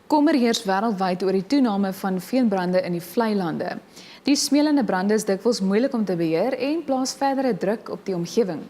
Kommer heers wêreldwyd oor die toename van veenbrande in die vlei lande. Die smeulende brande is dikwels moeilik om te beheer en plaas verdere druk op die omgewing.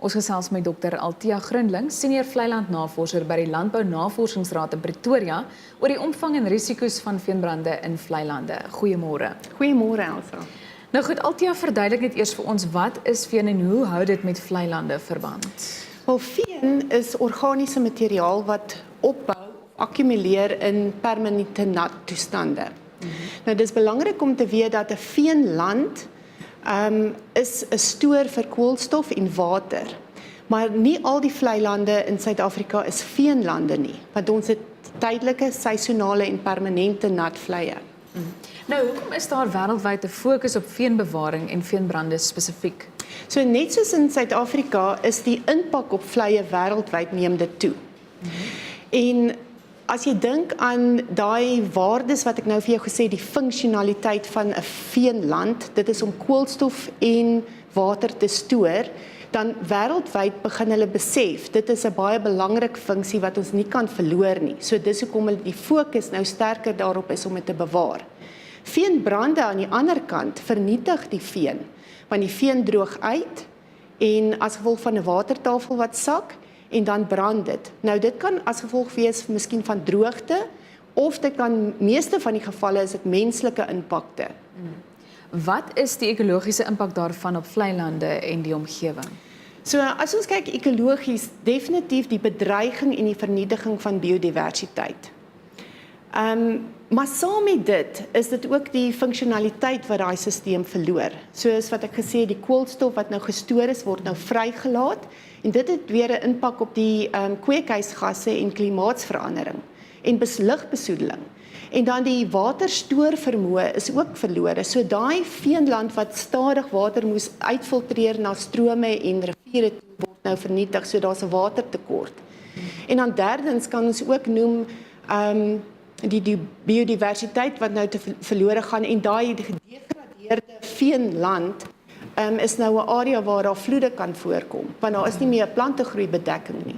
Ons gesels met Dr. Althea Grindling, senior vleilandnavorser by die Landbou Navorsingsraad in Pretoria, oor die omvang en risiko's van veenbrande in vlei lande. Goeiemôre. Goeiemôre, Elsa. Nou goed, Althea, verduidelik net eers vir ons wat is veen en hoe hou dit met vlei lande verband? Wel, veen is organiese materiaal wat opbou, akkumuleer in permanente nat toestande. Nou, dit is belangrik om te weet dat 'n veenland is 'n stoor vir koolstof en water. Maar nie al die vlei lande in Suid-Afrika is veenlande nie, want ons het tydelike, seisonale en permanente nat vleie. Nou, hoekom is daar wêreldwyd 'n fokus op veenbewaring en veenbrande spesifiek? So net soos in Suid-Afrika is die impak op vleie wêreldwyd neem dit toe. En as jy dink aan daai waardes wat ek nou vir jou gesê, die funksionaliteit van 'n veenland, dit is om koolstof en water te stoor, dan wêreldwyd begin hulle besef, dit is 'n baie belangrike funksie wat ons nie kan verloor nie. So dis hoekom hulle die fokus nou sterker daarop is om dit te bewaar. Veenbrande aan die ander kant vernietig die veen, want die veen droog uit en as gevolg van 'n watertafel wat sak, en dan brand dit. Nou dit kan as gevolg wees miskien van droogte, of dit kan, meeste van die gevalle is dit menslike impakte. Wat is die ekologiese impak daarvan op vlei lande en die omgewing? So as ons kyk ekologies, definitief die bedreiging en die vernietiging van biodiversiteit. Maar saam met dit is dit ook die funksionaliteit wat daai stelsel verloor. Soos wat ek gesê, die koolstof wat nou gestoor is, word nou vrygelaat en dit het weer 'n impak op die kweekhuisgasse en klimaatsverandering en lugbesoedeling. En dan die waterstoorvermoë is ook verlore. So daai veenland wat stadig water moes uitfiltreer na strome en riviere word nou vernietig, so daar's 'n watertekort. En dan derdens kan ons ook noem die biodiversiteit wat nou te verlore gaan en daai gedegradeerde veenland is nou 'n area waar daar vloede kan voorkom, want daar is nie meer plantegroeibedekking nie.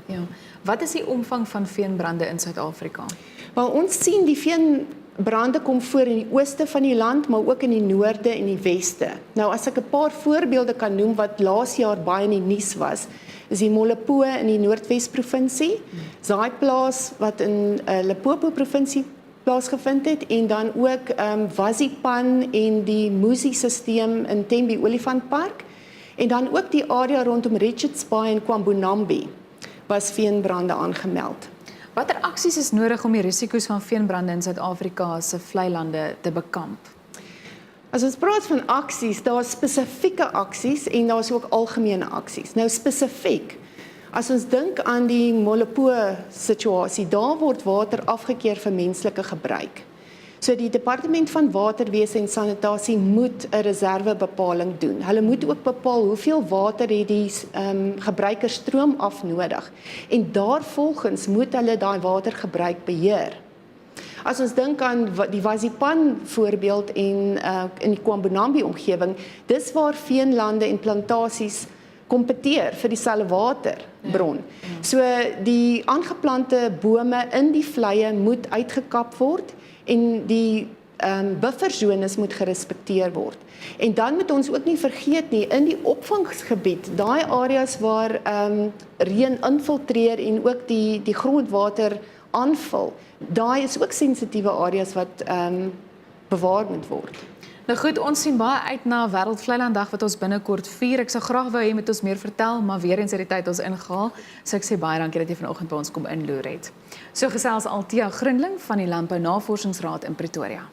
Ja. Wat is die omvang van veenbrande in Suid-Afrika? Wel, ons sien die veenbrande kom voor in die ooste van die land, maar ook in die noorde en die weste. Nou as ek 'n paar voorbeelde kan noem wat laas jaar baie in die nuus was, is die Molopo in die Noordwes provinsie, Zaaiplaas wat in Limpopo provinsie plaasgevind het, en dan ook Wazipan en die Musi-sisteem in Tembe Olifantpark, en dan ook die area rondom Richards Bay en Kwambonambi was veenbrande aangemeld. Watter aksies is nodig om die risiko's van veenbrande in Suid-Afrika se vlei lande te bekamp? As ons praat van aksies, daar's spesifieke aksies en daar's ook algemene aksies. Nou spesifiek, as ons dink aan die Molopo situasie, daar word water afgekeer vir menslike gebruik. So die Departement van Waterwese en Sanitasie moet 'n reservebepaling doen. Hulle moet ook bepaal hoeveel water het die gebruiker stroomaf nodig. En daarvolgens moet hulle daai watergebruik beheer. As ons dink aan die Wazipan voorbeeld en in die Kwambonambi omgewing, dis waar veenlande en plantasies kompeteer vir dieselfde waterbron. So die aangeplante bome in die vleie moet uitgekap word en die bufferzones moet gerespekteer word. En dan moet ons ook nie vergeet nie, in die opvangsgebied, daai areas waar reën infiltreer en ook die grondwater aanvul, daai is ook sensitiewe areas wat bewaar moet word. Nou goed, ons sien baie uit na Wêreldvleilanddag wat ons binnekort vier. Ek sou graag wou hê met ons meer vertel, maar weer eens het die tyd ons ingehaal. So ek sê baie dankie dat jy vanoggend by ons kom inloer het. So gesels Althea Grindling van die Landbou Navorsingsraad in Pretoria.